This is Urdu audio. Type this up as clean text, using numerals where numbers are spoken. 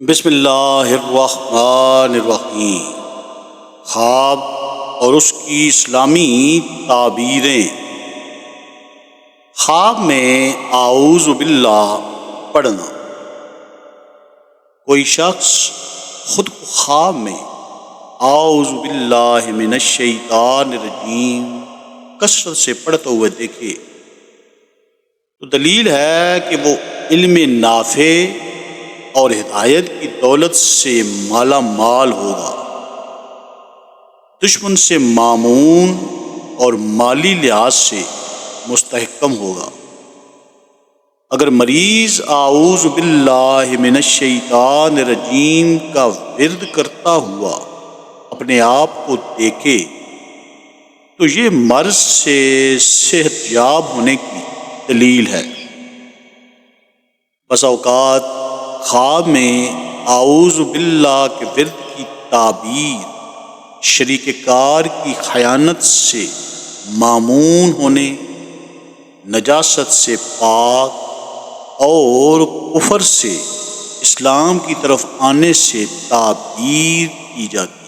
بسم اللہ الرحمن الرحیم۔ خواب اور اس کی اسلامی تعبیریں۔ خواب میں اعوذ باللہ پڑھنا۔ کوئی شخص خود کو خواب میں اعوذ باللہ من الشیطان الرجیم کثرت سے پڑھتے ہوئے دیکھے تو دلیل ہے کہ وہ علم نافع اور ہدایت کی دولت سے مالا مال ہوگا، دشمن سے مامون اور مالی لحاظ سے مستحکم ہوگا۔ اگر مریض اعوذ باللہ من الشیطان الرجیم کا ورد کرتا ہوا اپنے آپ کو دیکھے تو یہ مرض سے صحت یاب ہونے کی دلیل ہے۔ بس اوقات خواب میں اعوذ باللہ کے ورد کی تعبیر شریک کار کی خیانت سے مامون ہونے، نجاست سے پاک اور کفر سے اسلام کی طرف آنے سے تعبیر کی جاتی ہے۔